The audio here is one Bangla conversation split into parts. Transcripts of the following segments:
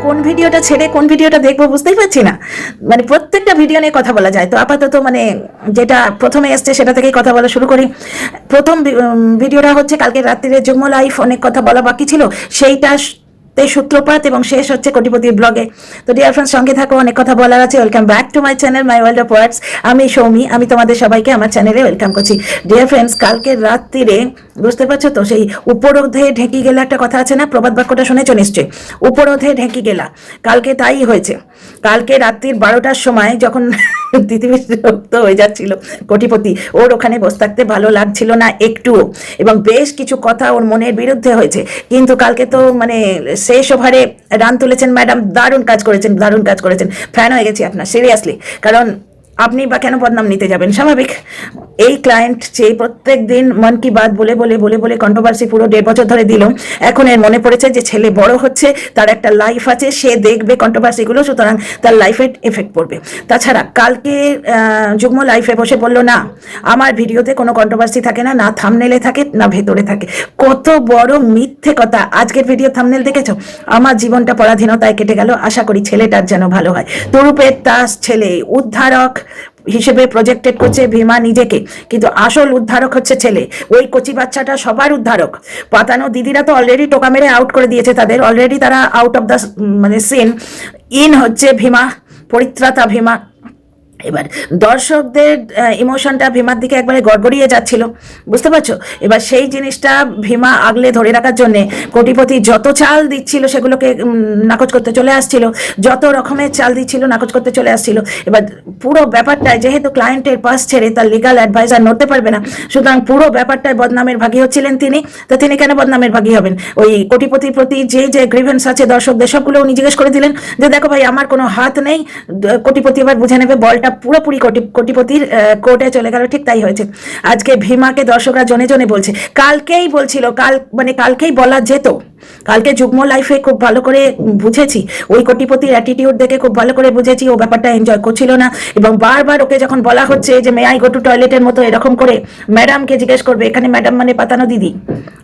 কোন ভিডিওটা ছেড়ে কোন ভিডিওটা দেখবো বুঝতেই পারছি না। মানে প্রত্যেকটা ভিডিও নিয়ে কথা বলা যায়, তো আপাতত মানে যেটা প্রথমে এসছে সেটা থেকেই কথা বলা শুরু করি। প্রথম ভিডিওটা হচ্ছে কালকে রাত্রিরে যুগ্ম লাইফ, অনেক কথা বলা বাকি ছিল সেইটা সূত্রপাত এবং শেষ হচ্ছে কোটিপতির ব্লগে। তো ডিয়ার ফ্রেন্ডস, সঙ্গে থাকো, অনেক কথা বলার আছে। Welcome back to my channel my world of words. আমি সৌমি, আমি তোমাদের সবাইকে আমার চ্যানেলে ওয়েলকাম করছি। ডিয়ার ফ্রেন্ডস, কালকে রাত্রিরে বুঝতে পারছো তো, সেই উপরোধে ঢেকি গেলা একটা কথা আছে না, প্রবাদ বাক্যটা শুনেছো নিশ্চয়ই, উপরোধে ঢেকি গেলা। কালকে তাই হয়েছে। কালকে রাত্রির 12টার সময় যখন পৃথিবী বিরক্ত হয়ে যাচ্ছিল কোটিপতি, ওর ওখানে বসে থাকতে ভালো লাগছিল না একটুও, এবং বেশ কিছু কথা ওর মনের বিরুদ্ধে হয়েছে। কিন্তু কালকে তো মানে শেষ ওভারে রান তুলেছেন ম্যাডাম, দারুণ কাজ করেছেন, দারুণ কাজ করেছেন। ফ্যান হয়ে গেছি আপনার, সিরিয়াসলি। কারণ আপনি বা কেন বদনাম নিতে যাবেন, স্বাভাবিক। এই ক্লায়েন্ট যে প্রত্যেক দিন মন কি বাত বলে বলে বলে বলে কন্ট্রোভার্সি পুরো 1.5 বছর ধরে দিল, এখন এর মনে পড়েছে যে ছেলে বড় হচ্ছে, তার একটা লাইফ আছে, সে দেখবে কন্ট্রোভার্সিগুলো, সুতরাং তার লাইফে এফেক্ট পড়বে। তাছাড়া কালকে যুগ্ম লাইফে বসে বললো না, আমার ভিডিওতে কোনো কন্ট্রোভার্সি থাকে না, না থামনেলে থাকে না ভেতরে থাকে। কত বড় মিথ্যে কথা। আজকের ভিডিও থামনেল দেখেছো, আমার জীবনটা পরাধীনতায় কেটে গেল, আশা করি ছেলেটার যেন ভালো হয়। তুরুপের তাস ছেলে, উদ্ধারক হিসেবে প্রজেক্টেড করছে ভীমা নিজেকে, কিন্তু আসল উদ্ধারক হচ্ছে ছেলে। ওই কচি বাচ্চাটা সবার উদ্ধারক। পাতানো দিদিরা তো অলরেডি টোকা মেরে আউট করে দিয়েছে তাদের, অলরেডি তারা আউট অফ দ্য মানে সিন। ইন হচ্ছে ভীমা, পরিত্রাতা ভীমা। এবার দর্শকদের ইমোশনটা ভীমার দিকে একবারে গড়গড়িয়ে যাচ্ছিল, বুঝতে পারছো। এবার সেই জিনিসটা ভীমা আগলে ধরে রাখার জন্যে কোটিপতি যত চাল দিচ্ছিল সেগুলোকে নাকচ করতে চলে আসছিল, যত রকমের চাল দিচ্ছিল নাকচ করতে চলে আসছিল। এবার পুরো ব্যাপারটায় যেহেতু ক্লায়েন্টের পাশ ছেড়ে তার লিগাল অ্যাডভাইজার নড়তে পারবে না, সুতরাং পুরো ব্যাপারটায় বদনামের ভাগী হচ্ছিলেন তিনি। তো তিনি কেন বদনামের ভাগী হবেন? ওই কোটিপতির প্রতি যে যে গ্রিভেন্স আছে দর্শকদের, সবগুলো উনি জিজ্ঞেস করে দিলেন যে দেখো ভাই, আমার কোনো হাত নেই। কোটিপতি এবার বুঝে নেবে বলটা পুরোপুরি কোটিপতির কোর্টে চলে গেল। ঠিক তাই হয়েছে। আজকে ভীমাকে দর্শকরা জনে জনে বলছে, কালকেই বলছিল, কালকেই বলা যেত। কালকে যুগ্ম লাইফে খুব ভালো করে বুঝেছি, ওই কোটিপতির অ্যাটিটিউড দেখে খুব ভালো করে বুঝেছি ও ব্যাপারটা এনজয় করছিল না। এবং বারবার ওকে যখন বলা হচ্ছে যে মে আই গো টু টয়লেটের মতো এরকম করে ম্যাডামকে জিজ্ঞেস করবে, এখানে ম্যাডাম মানে পাতানো দিদি,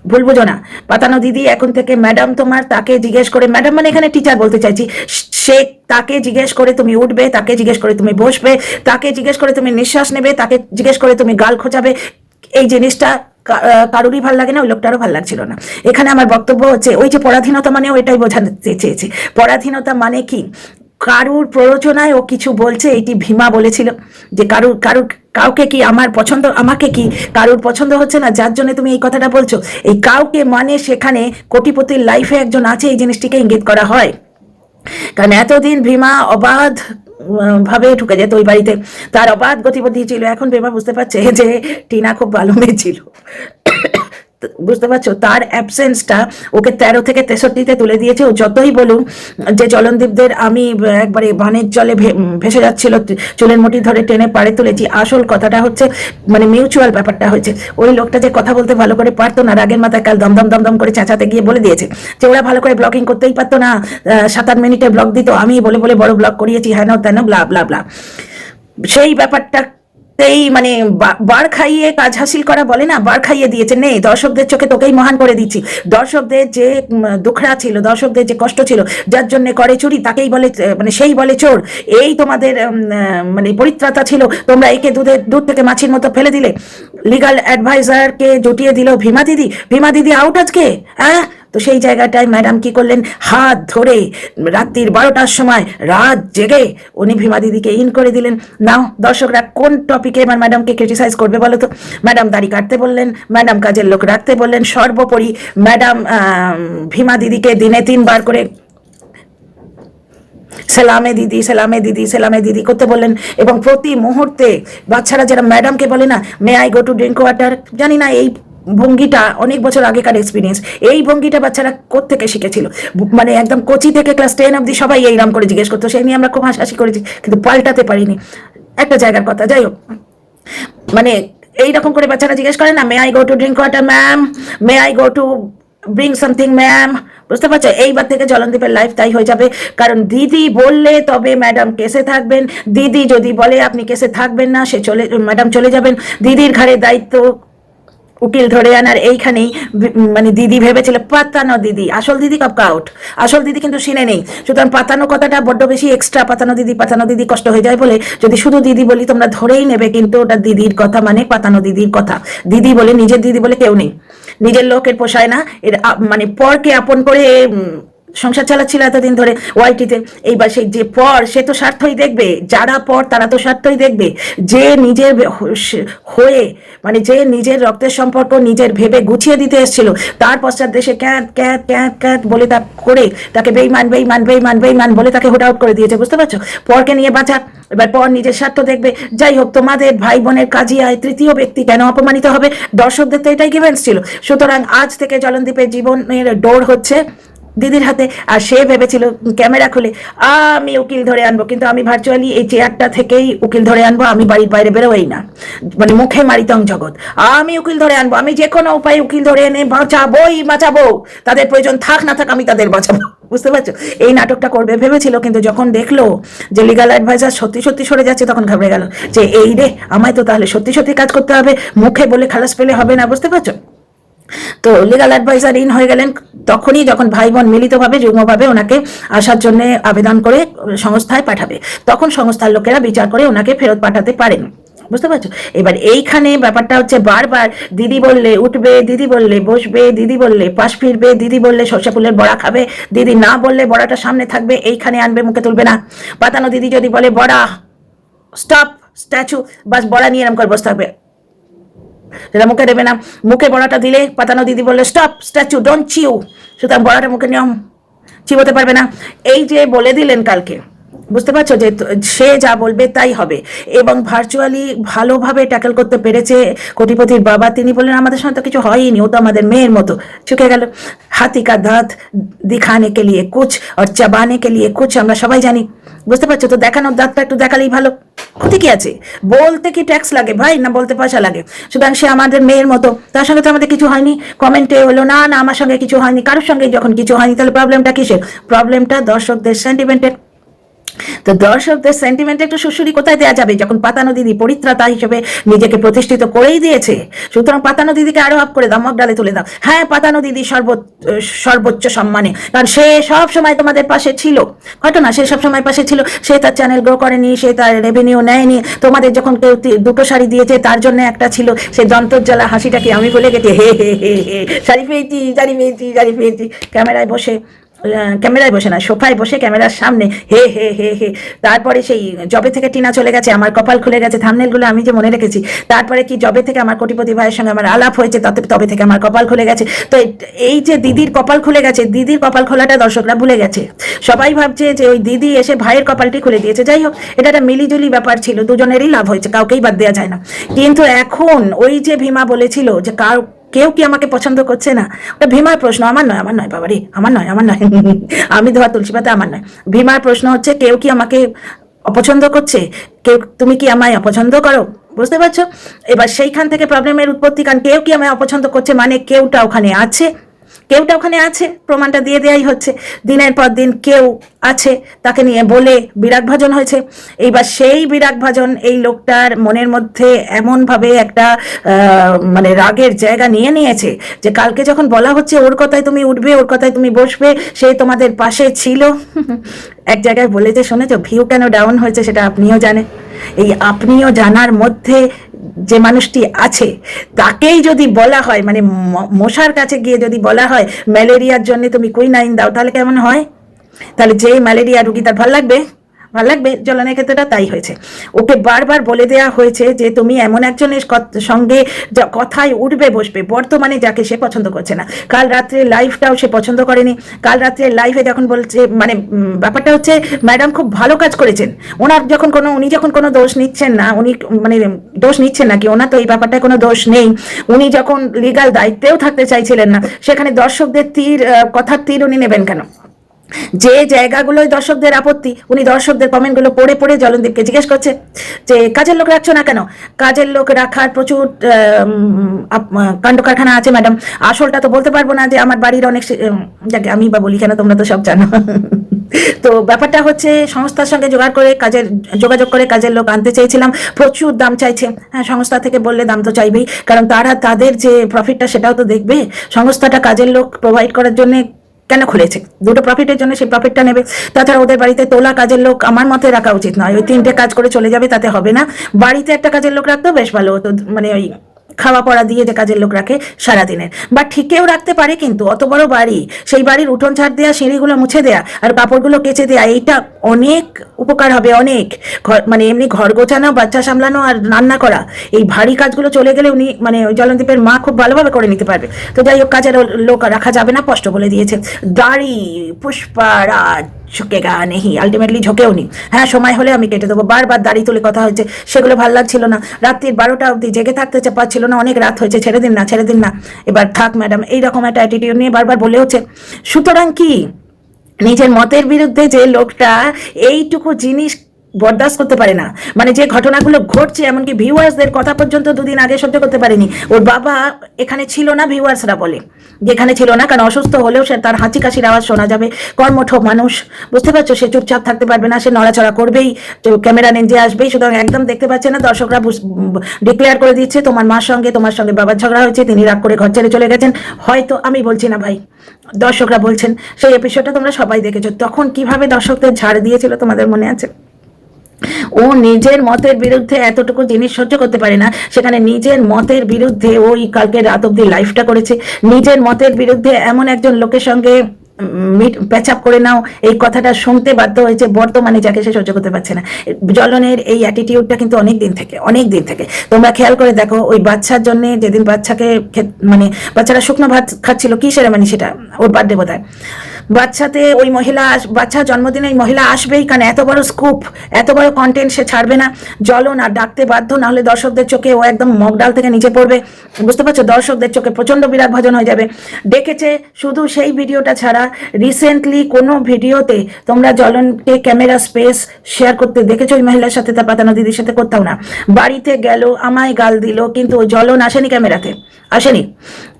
ভুল বুঝো না, পাতানো দিদি এখন থেকে ম্যাডাম তোমার, তাকে জিজ্ঞেস করে, ম্যাডাম মানে এখানে টিচার বলতে চাইছি, সে তাকে জিজ্ঞেস করে তুমি উঠবে, তাকে জিজ্ঞেস করে তুমি বসবে, তাকে জিজ্ঞেস করে তুমি নিঃশ্বাস নেবে, তাকে জিজ্ঞেস করে তুমি গাল খোঁচাবে। এই জিনিসটা কারুরই ভাল লাগে না, ওই লোকটারও ভাল লাগছিল না। এখানে আমার বক্তব্য হচ্ছে, ওই যে পরাধীনতা মানে এটাই বোঝাতে চেয়েছি। পরাধীনতা মানে কি? কারুর প্ররোচনায় ও কিছু বলছে, এটি ভীমা বলেছিল যে কাউকে কি আমার পছন্দ, আমাকে কি কারুর পছন্দ হচ্ছে না, যার জন্য তুমি এই কথাটা বলছো। এই কাউকে মানে সেখানে কোটিপতির লাইফে একজন আছে, এই জিনিসটিকে ইঙ্গিত করা হয়। কারণ এতদিন ভীমা অবাধ ভাবে ঢুকে যেত ওই বাড়িতে, তার অবাধ গতিবিধি ছিল। এখন ভীমা বুঝতে পারছে যে টিনা খুব ভালো মেয়ে ছিল, বুঝতে পারছো। তার অ্যাবসেন্সটা ওকে 13 থেকে 63-তে তুলে দিয়েছে। ও যতই বলুন যে জলনদীপদের আমি একবারে বানের জলে ভেসে যাচ্ছিল, চুলের মুঠি ধরে টেনে পাড়ে তুলেছি, আসল কথাটা হচ্ছে মানে মিউচুয়াল ব্যাপারটা হয়েছে। ওই লোকটা যে কথা বলতে ভালো করে পারতো না, রাগের মাথায় কাল দমদম দমদম করে চেঁচাতে গিয়ে বলে দিয়েছে যে ওরা ভালো করে ব্লগিং করতেই পারতো না, 7-8 মিনিটে ব্লগ দিত, আমি বলে বলে বড় ব্লগ করিয়েছি, হেন তেন ব্লা ব্লা ব্লা। সেই ব্যাপারটা মানে বার খাইয়ে কাজ হাসিল করা বলে না, বার খাইয়ে দিয়েছে। নেই, দর্শকদের চোখে তোকেই মহান করে দিচ্ছি। দর্শকদের যে দুঃখরা ছিল, দর্শকদের যে কষ্ট ছিল, যার জন্য করে চুরি তাকেই বলে মানে সেই বলে চোর। এই তোমাদের মানে পরিত্রাতা ছিল, তোমরা একে দুধ থেকে মাছির মতো ফেলে দিলে। লিগাল অ্যাডভাইজারকে জুটিয়ে দিল ভীমা দিদি। ভীমা দিদি আউট আজকে, হ্যাঁ। তো সেই জায়গাটায় ম্যাডাম কি করলেন, হাত ধরে রাত্রির 12টার সময় রাত জেগে উনি ভীমা দিদিকে ইন করে দিলেন। নাও দর্শকরা কোন টপিকে এবার ম্যাডামকে ক্রিটিসাইজ করবে বলো তো? ম্যাডাম দাড়ি কাটতে বললেন, ম্যাডাম কাজের লোক রাখতে বললেন, সর্বোপরি ম্যাডাম ভীমা দিদিকে দিনে 3 বার করে সেলামে দিদি সেলামে দিদি সেলামে দিদি করতে বললেন। এবং প্রতি মুহূর্তে বাচ্চারা যারা ম্যাডামকে বলে না, may I go to drink water, জানি না এই ভঙ্গিটা অনেক বছর আগেকার এক্সপিরিয়েন্স, এই ভঙ্গিটা বাচ্চারা কোত্থেকে শিখেছিল? মানে একদম কোচি থেকে ক্লাস 10 অব্দি সবাই এইরাম করে জিজ্ঞেস করতো, সেই নিয়ে আমরা খুব হাসাহাসি করেছি, কিন্তু পাল্টাতে পারিনি। একটা জায়গার কথা, যাই হোক, মানে এইরকম করে বাচ্চারা জিজ্ঞেস করে না, may I go to drink water ma'am, may I go to bring something ma'am, বুঝতে পারছো। এইবার থেকে জলনদীপের লাইফ তাই হয়ে যাবে। কারণ দিদি বললে তবে ম্যাডাম কেসে থাকবেন, দিদি যদি বলে আপনি কেসে থাকবেন না, ম্যাডাম চলে যাবেন। দিদির ঘাড়ে দায়িত্ব উকিল ধরে আনার এইখানেই মানে দিদি ভেবেছিল পাতানো দিদি, আসল দিদি কপ আউট, আসল দিদি কিন্তু সিনে নেই। সুতরাং পাতানো কথাটা বড্ড বেশি এক্সট্রা, পাতানো দিদি কষ্ট হয়ে যায় বলে যদি শুধু দিদি বলি তোমরা ধরেই নেবে, কিন্তু ওটা দিদির কথা, মানে পাতানো দিদির কথা। দিদি বলে, নিজের দিদি বলে কেউ নেই, নিজের লোকের পোষায় না। এর মানে পরকে আপন করে সংসার চালাচ্ছিল এতদিন ধরে ওয়াইটিতে। এইবার সেই যে পর, সে তো স্বার্থই দেখবে, যারা পর তারা তো স্বার্থই দেখবে। যে নিজের হয়ে, মানে যে নিজের রক্তের সম্পর্ক নিজের ভেবে গুছিয়ে দিতে এসেছিল, তার পশ্চাৎ দেশে ক্যাট ক্যাট ক্যাট ক্যাট বলে তা করে তাকে বেইমান বেইমান বেইমান বেইমান বলে তাকে হুট আউট করে দিয়েছে, বুঝতে পারছো? পরকে নিয়ে বাঁচা, এবার পর নিজের স্বার্থ দেখবে। যাই হোক, তোমাদের ভাই বোনের কাজিয়ায় তৃতীয় ব্যক্তি কেন অপমানিত হবে? দর্শকদের তো এটাই গিভেন্স ছিল। সুতরাং আজ থেকে জলনদীপের জীবনের ডোর হচ্ছে দিদির হাতে। আর সে ভেবেছিল ক্যামেরা খুলে আমি উকিল ধরে আনবো, কিন্তু আমি ভার্চুয়ালি এই চেয়ারটা থেকেই উকিল ধরে আনবো, আমি বাড়ির বাইরে বেরোই না, মানে মুখে মারিতং জগৎ। আমি উকিল ধরে আনবো, আমি যে কোনো উপায়ে উকিল ধরে এনে বাঁচাবো, তাদের প্রয়োজন থাক না থাক আমি তাদের বাঁচাবো, বুঝতে পারছো? এই নাটকটা করবে ভেবেছিল, কিন্তু যখন দেখলো যে লিগাল অ্যাডভাইজার সত্যি সত্যি সরে যাচ্ছে, তখন ঘাবড়ে গেল যে এই রে, আমায় তো তাহলে সত্যি সত্যি কাজ করতে হবে, মুখে বলে খালাস পেলে হবে না, বুঝতে পারছো? তো লিগাল অ্যাডভাইজার ইন হয়ে গেলেন তখনই, যখন ভাই বোন মিলিতভাবে যুগ্মভাবে ওনাকে আসার জন্য আবেদন করে সংস্থায় পাঠাবে, তখন সংস্থার লোকেরা বিচার করে ওনাকে ফেরত পাঠাতে পারেন, বুঝতে পারছো? এবার এইখানে ব্যাপারটা হচ্ছে বারবার দিদি বললে উঠবে, দিদি বললে বসবে, দিদি বললে পাশ ফিরবে, দিদি বললে সর্ষে ফুলের বড়া খাবে, দিদি না বললে বড়াটা সামনে থাকবে, এইখানে আনবে, মুখে তুলবে না। পাতানো দিদি যদি বলে বড়া স্টপ স্ট্যাচু, বাস বড়া নিয়ে এরম করে বসে থাকবে, সেটা মুখে দেবে না। মুখে বড়াটা দিলে পাতানো দিদি বললে স্টপ স্ট্যাচু ডোন্ট চিউ, সুতরাং বড়াটা মুখে নিয়ম চিবোতে পারবে না। এই যে বলে দিলেন কালকে, বুঝতে পারছো যে সে যা বলবে তাই হবে। এবং ভার্চুয়ালি ভালোভাবে ট্যাকেল করতে পেরেছে কোটিপতির বাবা। তিনি বললেন আমাদের সঙ্গে তো কিছু হয়নি, ও তো আমাদের মেয়ের মতো, চুকে গেল। হাতি কা দাঁত দিখানে কে লিয়ে কুছ আর চাবানে কে লিয়ে কুছ, আমরা সবাই জানি, বুঝতে পারছো? তো দেখানোর দাঁতটা একটু দেখালেই ভালো, ক্ষতি কি আছে? বলতে কি ট্যাক্স লাগে ভাই, না বলতে পয়সা লাগে? সুতরাং সে আমাদের মেয়ের মতো, তার সঙ্গে তো আমাদের কিছু হয়নি। কমেন্টে হলো না না আমার সঙ্গে কিছু হয়নি, কারোর সঙ্গে যখন কিছু হয়নি, তাহলে প্রবলেমটা কিসের? প্রবলেমটা দর্শকদের সেন্টিমেন্টের। তো দর্শকদের সেন্টিমেন্ট একটু সুশুরি কোথায় দেওয়া যাবে, যখন পাতানো দিদি পরিত্রাতা হিসেবে নিজেকে প্রতিষ্ঠিত করেই দিয়েছে? সুতরাং পাতানো দিদিকে আরো আপ করে দাও, মগ ডালে তুলে দাও। হ্যাঁ, পাতানো দিদি সর্বোচ্চ সম্মানে, কারণ সে সব সময় তোমাদের পাশে ছিল। ঘটনা, সে সব সময় পাশে ছিল, সে তার চ্যানেল গ্রো করেনি, সে তার রেভিনিউ নেয়নি। তোমাদের যখন কেউ দুটো শাড়ি দিয়েছে, তার জন্য একটা ছিল, সে যন্ত্রজ্বালা হাসিটাকে আমি বলে গেছি, হে হে হে হে, শাড়ি পেয়েছি শাড়ি পেয়েছি শাড়ি পেয়েছি, ক্যামেরায় বসে না, সোফায় বসে ক্যামেরার সামনে হে হে হে হে। তারপরে সেই জবে থেকে টিনা চলে গেছে, আমার কপাল খুলে গেছে, থাম্বনেলগুলো আমি যে মনে রেখেছি। তারপরে কি জবে থেকে আমার কোটিপতি ভাইয়ের সঙ্গে আমার আলাপ হয়েছে, তবে থেকে আমার কপাল খুলে গেছে। তো এই যে দিদির কপাল খুলে গেছে, দিদির কপাল খোলাটা দর্শকরা ভুলে গেছে। সবাই ভাবছে যে ওই দিদি এসে ভাইয়ের কপালটি খুলে দিয়েছে। যাই হোক, এটা একটা মিলিজুলি ব্যাপার ছিল, দুজনেরই লাভ হয়েছে, কাউকেই বাদ দেওয়া যায় না। কিন্তু এখন ওই যে ভীমা বলেছিল যে কেউ কি আমাকে পছন্দ করছে না, ওটা ভীমার প্রশ্ন, আমার নয় বাবারে, আমার নয় আমি ধোয়া তুলসী পাতা, আমার নয়। ভীমার প্রশ্ন হচ্ছে কেউ কি আমাকে অপছন্দ করছে, তুমি কি আমায় অপছন্দ করো, বুঝতে পারছো? এবার সেইখান থেকে প্রবলেমের উৎপত্তি, কারণ কেউ কি আমায় অপছন্দ করছে মানে কেউটা ওখানে আছে, প্রমাণটা দিয়ে দেওয়াই হচ্ছে। দিনের পর দিন কেউ আছে, তাকে নিয়ে বলে বিরাগ ভাজন হয়েছে। এইবার সেই বিরাগ ভাজন এই লোকটার মনের মধ্যে এমনভাবে একটা মানে রাগের জায়গা নিয়ে নিয়েছে যে কালকে যখন বলা হচ্ছে ওর কথায় তুমি উঠবে, ওর কথায় তুমি বসবে, সে তোমাদের পাশে ছিল। এক জায়গায় বলে যে শুনেছো, ভিউ কেন ডাউন হয়েছে সেটা আপনিও জানেন। এই আপনিও জানার মধ্যে যে মানুষটি আছে, তাকেই যদি বলা হয়, মানে মশার কাছে গিয়ে যদি বলা হয় ম্যালেরিয়ার জন্য তুমি কুইনাইন দাও, তাহলে কেমন হয়? তাহলে যে ম্যালেরিয়া রুগী তার ভাল লাগবে? জ্বলনের ক্ষেত্রেটা তাই হয়েছে। ওকে বারবার বলে দেওয়া হয়েছে যে তুমি এমন একজনের সঙ্গে কথায় উঠবে বসবে, বর্তমানে যাকে সে পছন্দ করছে না। কাল রাত্রে লাইভটাও সে পছন্দ করেনি। কাল রাত্রে লাইভে যখন বলছে, মানে ব্যাপারটা হচ্ছে ম্যাডাম খুব ভালো কাজ করেছেন, উনি যখন কোনো দোষ নিচ্ছেন না, উনি মানে দোষ নিচ্ছেন না কি, ওনার তো এই ব্যাপারটায় কোনো দোষ নেই। উনি যখন লিগাল দায়িত্বেও থাকতে চাইছিলেন না, সেখানে দর্শকদের কথার তীর উনি নেবেন কেন? যে জায়গাগুলোয় দর্শকদের আপত্তি, উনি দর্শকদের কমেন্টগুলো পড়ে পড়ে জলনদীপকে জিজ্ঞেস করছে যে কাজের লোক রাখছো না কেন? কাজের লোক রাখার প্রচুর কাণ্ড কারখানা আছে ম্যাডাম, আসলটা তো বলতে পারবো না যে আমার বাড়ির অনেক, যাকে আমি বা বলি কেন, তোমরা তো সব জানো। তো ব্যাপারটা হচ্ছে সংস্থার সঙ্গে যোগাযোগ করে কাজের লোক আনতে চেয়েছিলাম, প্রচুর দাম চাইছে। হ্যাঁ, সংস্থা থেকে বললে দাম তো চাইবেই, কারণ তারা তাদের যে প্রফিটটা সেটাও তো দেখবে। সংস্থাটা কাজের লোক প্রোভাইড করার জন্য কেন খুলেছে? দুটো প্রফিটের জন্য সেই প্রফিটটা নেবে। তাছাড়া ওদের বাড়িতে তোলা কাজের লোক আমার মতে রাখা উচিত নয়। ওই 3টে কাজ করে চলে যাবে, তাতে হবে না। বাড়িতে একটা কাজের লোক রাখতেও বেশ ভালো হতো, মানে ওই খাওয়া পড়া দিয়ে যে কাজের লোক রাখে সারাদিনের, বা ঠিকেও রাখতে পারে। কিন্তু অত বড় বাড়ি, সেই বাড়ির উঠোন ছাড় দেওয়া, সিঁড়িগুলো মুছে দেয়া আর কাপড়গুলো কেচে দেয়া, এইটা অনেক উপকার হবে। অনেক মানে এমনি ঘর গোছানো, বাচ্চা সামলানো আর রান্না করা, এই ভারী কাজগুলো চলে গেলে উনি মানে ওই জলনদীপের মা খুব ভালোভাবে করে নিতে পারবে। তো যাই হোক, কাজের লোক রাখা যাবে না, স্পষ্ট বলে দিয়েছে। দাড়ি পুষ্পারাজ ঝুঁকেগা নেহি, আলটিমেটলি ঝোঁকেও নি। হ্যাঁ, সময় হলে আমি কেটে দেবো। বারবার দাড়ি তুলে কথা হয়েছে, সেগুলো ভালো লাগছিল না। রাত্রির 12টা অবধি জেগে থাকতে পারছিল না, অনেক রাত হয়েছে, ছেড়ে দিন না, ছেড়ে দিন না, এবার থাক ম্যাডাম, এইরকম একটা অ্যাটিটিউড নিয়ে বারবার বলে হচ্ছে। সুতরাং কি, নিজের মতের বিরুদ্ধে যে লোকটা এইটুকু জিনিস বরদাস্ত করতে পারে না, মানে যে ঘটনাগুলো ঘটছে, এমনকি ভিউয়ার্সদের কথা পর্যন্ত দুদিন আগে সহ্য করতে পারেনি। ওর বাবা এখানে ছিল না, ভিউয়ার্সরা বলে যেখানে ছিল না, কারণ অসুস্থ হলেও সে তার হাঁচি কাশির আওয়াজ শোনা যাবে। কর্মঠ মানুষ, বুঝতে পারছো, সে চুপচাপ থাকতে পারবে না, সে নড়াচড়া করবেই, ক্যামেরা লেন্সে আসবেই। সুতরাং একদম দেখতে পাচ্ছে না। দর্শকরা ডিক্লেয়ার করে দিচ্ছে তোমার তোমার সঙ্গে বাবার ঝগড়া হয়েছে, তিনি রাগ করে ঘর ছেড়ে চলে গেছেন। হয়তো আমি বলছি না ভাই, দর্শকরা বলছেন। সেই এপিসোডটা তোমরা সবাই দেখেছো, তখন কিভাবে দর্শকদের ঝাড় দিয়েছিল তোমাদের মনে আছে? ও নিজের মতের বিরুদ্ধে এতটুকু জিনিস সহ্য করতে পারে না, সেখানে নিজের মতের বিরুদ্ধে ওই কালকে রাত অব্দি লাইফটা করেছে। নিজের মতের বিরুদ্ধে এমন একজন লোকের সঙ্গে প্যাচ আপ করে নাও, এই কথাটা শুনতে বাধ্য হয়েছে বর্তমানে, যাকে সে সহ্য করতে পারছে না। জ্বলনের এই অ্যাটিটিউডটা কিন্তু অনেক দিন থেকে তোমরা খেয়াল করে দেখো। ওই বাচ্চার জন্য যেদিন বাচ্চাকে মানে বাচ্চারা শুকনো ভাত খাচ্ছিল, কি সেরেমানি সেটা, ওর বার্থডে বোধ হয়, বাচ্চা জন্মদিনে ওই মহিলা আসবেই, কারণ এত বড় স্কুপ, এত বড় কন্টেন্ট সে ছাড়বে না। জ্বলন আর ডাকতে বাধ্য, না হলে দর্শকদের চোখে ও একদম মগডাল থেকে নিচে পড়বে, বুঝতে পারছো? দর্শকদের চোখে প্রচন্ড বিরাট ভাজন হয়ে যাবে। ডেকেছে শুধু সেই ভিডিওটা ছাড়া রিসেন্টলি কোনো ভিডিওতে তোমরা জ্বলনকে ক্যামেরা স্পেস শেয়ার করতে দেখেছো ওই মহিলার সাথে, তার পাতানো দিদির সাথে? করতাম না। বাড়িতে গেল, আমায় গাল দিল, কিন্তু ওই জ্বলন আসেনি ক্যামেরাতে, আসেনি,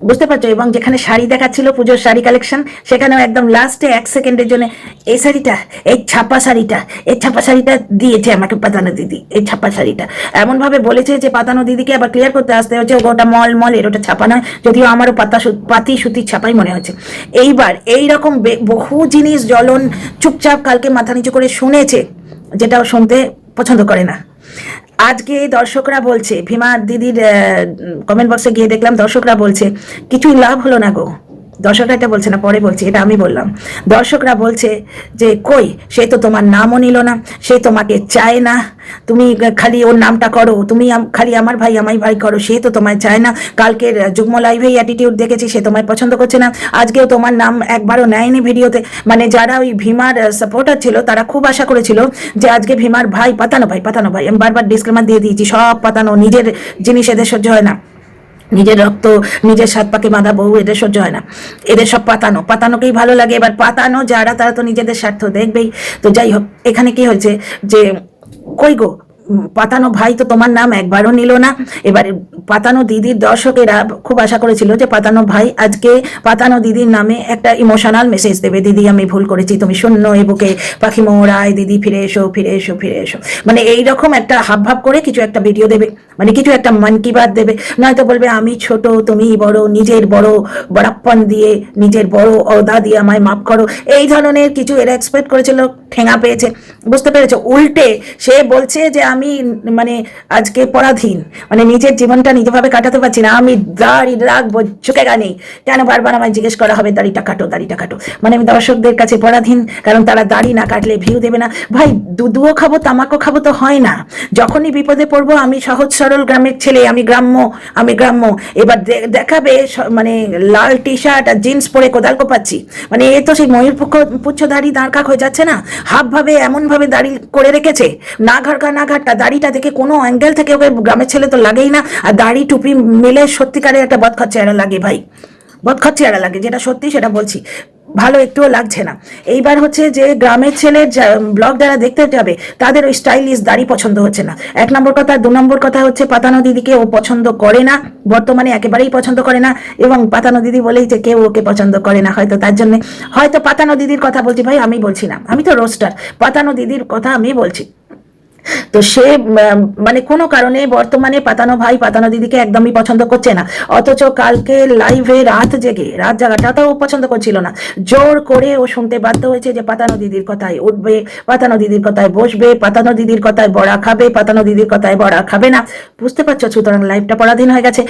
বুঝতে পারছো? এবং যেখানে শাড়ি দেখাচ্ছিল, পুজোর শাড়ি কালেকশন, সেখানেও একদম লাস্টে 1 সেকেন্ডের জন্য এই শাড়িটা, এই ছাপা শাড়িটা দিয়েছে আমাকে পাতানো দিদি, এই ছাপা শাড়িটা, এমন ভাবে বলেছে যে পাতানো দিদিকে আবার ক্লিয়ার করতে আসতে হচ্ছে ওটা মলের, ওটা ছাপা নয়, যদিও আমারও পাতি সুতির ছাপাই মনে হচ্ছে। এইবার এইরকম বহু জিনিস জ্বলন চুপচাপ কালকে মাথা নিচু করে শুনেছে, যেটাও শুনতে পছন্দ করে না। আজকে দর্শকরা বলছে, ভীমা দিদির কমেন্ট বক্সে গিয়ে দেখলাম দর্শকরা বলছে কিছুই লাভ হলো না গো। দর্শকরা এটা বলছে না, পরে বলছি, এটা আমি বললাম। দর্শকরা বলছে যে কই, সে তো তোমার নামও নিল না, সে তোমাকে চায় না, তুমি খালি ওর নামটা করো, তুমি খালি আমার ভাই করো, সে তো তোমায় চায় না। কালকের যুগ্ম লাইভে অ্যাটিটিউড দেখেছি, সে তোমায় পছন্দ করছে না। আজকেও তোমার নাম একবারও নেয়নি ভিডিওতে। মানে যারা ওই ভীমার সাপোর্টার ছিল, তারা খুব আশা করেছিল যে আজকে ভীমার ভাই পাতানো ভাই, আমি বারবার ডিসক্লেমার দিয়ে দিয়েছি, সব পাতানো, নিজের জিনিস এদের সহ্য হয় না, নিজের রক্ত নিজের সাত পাকে বাঁধা বউ, এদের সহ্য হয় না, এদের সব পাতানোকেই ভালো লাগে। এবার পাতানো যারা, তারা তো নিজেদের স্বার্থ দেখবেই। তো যাই হোক, এখানে কি হয়েছে যে কই গো, পাতানো ভাই তো তোমার নাম একবারও নিল না। এবারে পাতানো দিদির দর্শকেরা খুব আশা করেছিল যে পাতানো ভাই আজকে পাতানো দিদির নামে একটা ইমোশনাল মেসেজ দেবে, দিদি আমি ভুল করেছি, তুমি শূন্য এ বুকে পাখি মোড়ায়, দিদি ফিরে এসো, মানে এইরকম একটা হাবভাব করে কিছু একটা ভিডিও দেবে, মানে কিছু একটা মন কি বাত দেবে। নয়তো বলবে আমি ছোট তুমি বড়, নিজের বড় বড়াপ্পন দিয়ে, নিজের বড় অদা দিয়ে আমায় মাফ করো, এই ধরনের কিছু এরা এক্সপেক্ট করেছিল, ঠেঙা পেয়েছে, বুঝতে পেরেছো? উল্টে সে বলছে যে আমি মানে আজকে পরাধীন, মানে নিজের জীবনটা নিজেভাবে কাটাতে পারছি না, আমি দাড়ি রাখবো, ঝুঁকেগা নেই। কেন বারবার আমায় জিজ্ঞেস করা হবে দাড়িটা কাটো, মানে আমি দর্শকদের কাছে পরাধীন, কারণ তারা দাড়ি না কাটলে ভিউ দেবে না। ভাই দুধুও খাবো তামাকও খাবো তো হয় না। যখনই বিপদে পড়বো, আমি সহজ সরল গ্রামের ছেলে, আমি গ্রাম্য, এবার দেখাবে মানে লাল টি শার্ট আর জিন্স পরে কোদাল কোপাচ্ছি, মানে এ তো সেই ময়ূর পুচ্ছ দাড়ি দাঁড় কাক হয়ে যাচ্ছে না। হাফ ভাবে এমন ভাবে দাড়ি করে রেখেছে, না ঘাটটা, দাড়িটা দেখে কোনো অ্যাঙ্গেল থেকে ওকে গ্রামের ছেলে তো লাগেই না। আর দাড়ি টুপি মিলে সত্যিকারে একটা বদখচ্চেহারা লাগে ভাই, বদখচ্চেহারা লাগে, যেটা সত্যি সেটা বলছি। ভালো একটুও লাগছে না। এইবার হচ্ছে যে গ্রামের ছেলের ব্লগ যারা দেখতে যাবে তাদের ওই স্টাইলিশ দাড়ি পছন্দ হচ্ছে না, 1 নম্বর কথা। 2 নম্বর কথা হচ্ছে পাতানো দিদিকে ও পছন্দ করে না, বর্তমানে একেবারেই পছন্দ করে না। এবং পাতানো দিদি বলেই যে কেউ ওকে পছন্দ করে না, হয়তো তার জন্য, হয়তো পাতানো দিদির কথা বলছি ভাই, আমি বলছি না, আমি তো রোস্টার, পাতানো দিদির কথা আমি বলছি। তো সে মানে কোনো কারণে বর্তমানে পাতানো ভাই পাতানো দিদিকে একদমই পছন্দ করছে না। অথচ কালকে লাইভে রাত জাগাটাও পছন্দ করছিল না। জোর করে ও শুনতে বাধ্য হয়েছে যে পাতানো দিদির কথায় উঠবে, পাতানো দিদির কথায় বসবে, পাতানো দিদির কথায় বড়া খাবে, পাতানো দিদির কথায় বড়া খাবে না। বুঝতে পারছো? সুতরাং লাইভটা পরাধীন হয়ে গেছে।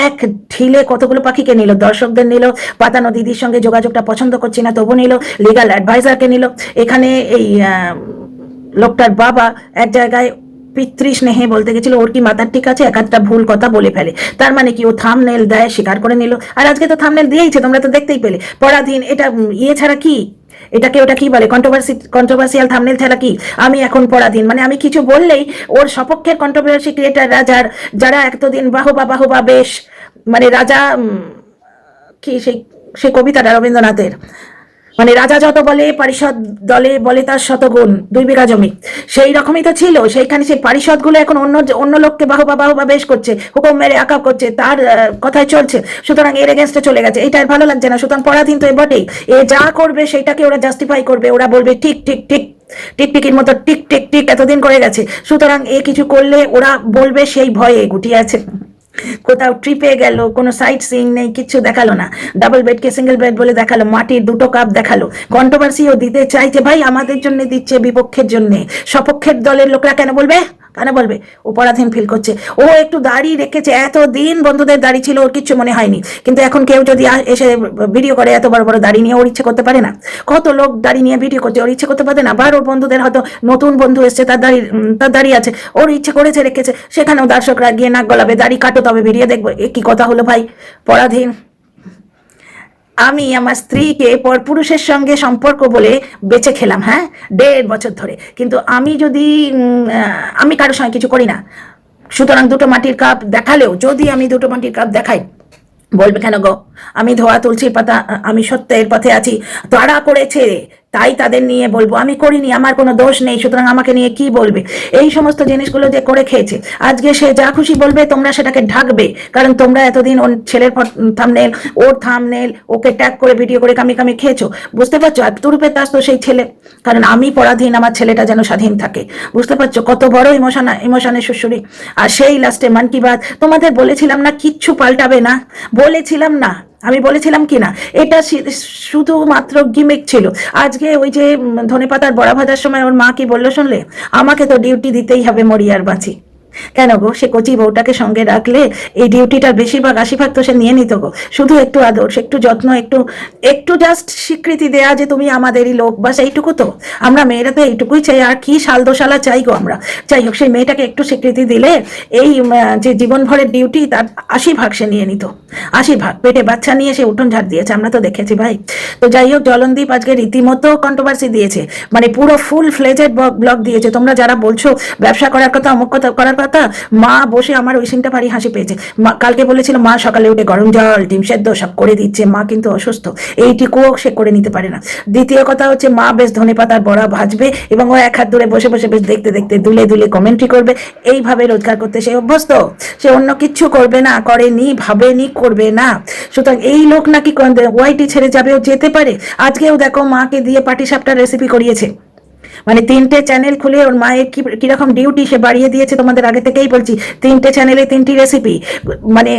এক ঢিলে কতগুলো পাখিকে নিল, দর্শকদের নিল, পাতানো দিদির সঙ্গে যোগাযোগটা পছন্দ করছি না তবু নিল, লিগাল অ্যাডভাইজারকে নিল, এখানে এই লোকটার বাবা এক জায়গায় পিতৃস্নেহে বলতে গেছিল ওর কি মাথার ঠিক আছে, এক একটা ভুল কথা বলে ফেলে, তার মানে কি ও থামনেল দেয়, স্বীকার করে নিল। আর আজকে তো থামনেল দিয়েইছে, তোমরা তো দেখতেই পেলে, পরাধীন। এটা ইয়ে ছাড়া কি, ওটা কি বলে, কন্ট্রোভার্সিয়াল থামনেল ছাড়া কি? আমি এখন পরাধীন, মানে আমি কিছু বললেই ওর সপক্ষের কন্ট্রোভার্সি ক্রিয়েটাররা যারা এতদিন বাহবা বেশ, মানে রাজা কি সেই কবিতাটা রবীন্দ্রনাথের, মানে রাজা যত বলে পারিষদ দলে বলে তার শতগুণ, 2 বিঘা জমি, সেই রকমই তো ছিল। সেইখানে সেই পারিষদ গুলো এখন অন্য লোককে বাহবা বেশ করছে, হুকুম মেরে আকাব করছে, তার কথায় চলছে। সুতরাং এর এগেনস্টে চলে গেছে, এটা আর ভালো লাগছে না। সুতরাং পরাধীন তো এ বটেই, এ যা করবে সেটাকে ওরা জাস্টিফাই করবে, ওরা বলবে ঠিক ঠিক ঠিক, টিকটিকির মতো টিক টিক টিক এতদিন করে গেছে। সুতরাং এ কিছু করলে ওরা বলবে সেই ভয়ে গুটিয়ে আছে। কোথাও ট্রিপে গেল, কোনো সাইট সিইং নেই, কিচ্ছু দেখালো না, ডাবল বেডকে সিঙ্গেল বেড বলে দেখালো, মাটির 2টো কাপ দেখালো, কন্ট্রোভার্সিও দিতে চাইছে। ভাই আমাদের জন্য দিচ্ছে, বিপক্ষের জন্য, সপক্ষের দলের লোকরা কেন বলবে? ও পরাধীন ফিল করছে। ও একটু দাড়ি রেখেছে, এতদিন বন্ধুদের দাড়ি ছিল, ওর কিচ্ছু মনে হয়নি। কিন্তু এখন কেউ যদি এসে ভিডিও করে এত বড় বড় দাড়ি নিয়ে, ওর ইচ্ছে করতে পারে না? কত লোক দাড়ি নিয়ে ভিডিও করছে, ওর ইচ্ছে করতে পারে না? আবার ওর বন্ধুদের হয়তো নতুন বন্ধু এসছে, তার দাড়ি আছে, ওর ইচ্ছে করেছে রেখেছে, সেখানেও দর্শকরা গিয়ে নাক গলাবে, দাড়ি কাটো তবে ভিডিও দেখবো। এ কি কথা হলো ভাই? পরাধীন। আমি আমার স্ত্রীকে পরপুরুষের সঙ্গে সম্পর্ক বলে বেঁচে খেলাম, হ্যাঁ, 1.5 বছর ধরে। কিন্তু আমি যদি আমি কারোর সঙ্গে কিছু করি না, সুতরাং 2টো মাটির কাপ দেখালেও, যদি আমি 2টো মাটির কাপ দেখাই, বলবে কেন গো আমি ধোয়া তুলসীর পাতা, আমি সত্যের পথে আছি, তারা করেছে তাই তাদের নিয়ে বলবো, আমি করিনি, আমার কোনো দোষ নেই, সুতরাং আমাকে নিয়ে কি বলবে? এই সমস্ত জিনিসগুলো যে করে খেয়েছে, আজকে সে যা খুশি বলবে তোমরা সেটাকে ঢাকবে। কারণ তোমরা এতদিন ওর ছেলের থামনেল, ওর থামনেল, ওকে ট্যাগ করে ভিডিও করে কামি খেয়েছো, বুঝতে পারছো? আর তুরুপের তাস তো সেই ছেলে, কারণ আমি পরাধীন, আমার ছেলেটা যেন স্বাধীন থাকে। বুঝতে পারছো কত বড় ইমোশনের শ্বশুরি? আর সেই লাস্টে মন কি বাত, তোমাদের বলেছিলাম না কিচ্ছু পাল্টাবে না, বলেছিলাম না, আমি বলেছিলাম কি না? এটা শুধুমাত্র গিমিক ছিল। আজকে ওই যে ধনেপাতার বড়া ভাজার সময় ওর মা কি বললো শুনলে? আমাকে তো ডিউটি দিতেই হবে, মরি আর বাঁচি। কেন গো, সে কচি বউটাকে সঙ্গে রাখলে এই ডিউটিটার বেশিরভাগ 80% তো সে নিয়ে নিত গো। শুধু একটু আদর, একটু যত্ন, একটু জাস্ট স্বীকৃতি দেয়া যে তুমি আমাদেরই লোক, বাস এইটুকু তো। আমরা মেয়েরা তো এইটুকুই চাই, আর কি শাল দোশালা চাই গো আমরা? যাই হোক, সেই মেয়েটাকে একটু স্বীকৃতি দিলে এই যে জীবনভরের ডিউটি তার 80% সে নিয়ে নিত। 80%। পেটে বাচ্চা নিয়ে সে উঠোন ঝাড় দিয়েছে, আমরা তো দেখেছি ভাই। তো যাই হোক, জলনদীপ আজকে রীতিমতো কন্ট্রোভার্সি দিয়েছে, মানে পুরো ফুল ফ্লেজেড ব্লগ দিয়েছে। তোমরা যারা বলছো ব্যবসা করার কথা, অমুক কথা করার কথা, মা বসে, আমার ওই সিনটা ভারী হাসি পেয়েছে। কালকে বলেছিল মা সকালে উঠে গরম জল, ডিম সেদ্ধ সব করে দিচ্ছে, মা কিন্তু অসুস্থ, এইটুকুও সে করে নিতে পারে না। দ্বিতীয় কথা হচ্ছে মা বেশ ধনেপাতার বড়া ভাজবে এবং ও এক হাত ধরে বসে বসে বেশ দেখতে দেখতে দুলে দুলে কমেন্ট্রি করবে। এইভাবে রোজগার করতে সে অভ্যস্ত, সে অন্য কিচ্ছু করবে না, করেনি, ভাবেনি, করবে না। সুতরাং এই লোক নাকি ওয়াইটি ছেড়ে যাবে, ও যেতে পারে। আজকেও দেখো মাকে দিয়ে পাটিসাপটার রেসিপি করিয়েছে, মানে 3টে চ্যানেল খুলে ওর মায়ের কিরকম ডিউটি সে বাড়িয়ে দিয়েছে। তোমাদের আগে থেকেই বলছি, 3টে চ্যানেলে 3টি রেসিপি, মানে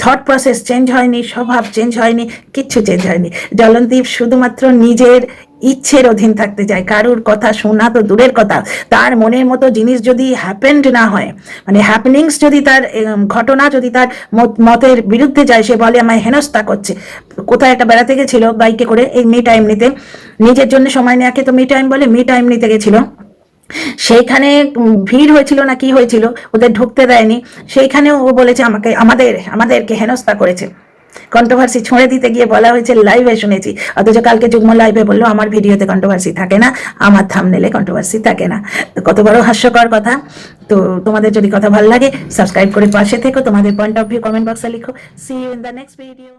থট প্রসেস চেঞ্জ হয়নি, স্বভাব চেঞ্জ হয়নি, কিচ্ছু চেঞ্জ হয়নি। জলনদীপ শুধুমাত্র নিজের ইচ্ছের অধীন থাকতে চায়, কারুর কথা শোনা তো দূরের কথা, তার মনের মতো জিনিস যদি হ্যাপেন্ড না হয়, মানে হ্যাপেনিংস যদি তার ঘটনা যদি তার মতের বিরুদ্ধে যায়, সে বলে আমায় হেনস্থা করছে। কোথায় একটা বেড়াতে গেছিল বাইকে করে, এই মি টাইম নিতে, নিজের জন্য সময় নেওয়াকে তো মি টাইম বলে, মি টাইম নিতে গেছিল, সেইখানে ভিড় হয়েছিল না কি হয়েছিল, ওদের ঢুকতে দেয়নি, সেইখানেও ও বলেছে আমাদেরকে হেনস্থা করেছে। কন্ট্রোভার্সি ছুঁড়ে দিতে গিয়ে বলা হয়েছে, লাইভে শুনেছি। অথচ কালকে যুগ্ম লাইভে বললো আমার ভিডিওতে কন্ট্রোভার্সি থাকে না, আমার থাম্বনেলে কন্ট্রোভার্সি থাকে না। কত বড় হাস্যকর কথা। তো তোমাদের যদি কথা ভালো লাগে সাবস্ক্রাইব করে পাশে থেকো, তোমাদের পয়েন্ট অফ ভিউ কমেন্ট বক্সে লিখো। See you in the next video.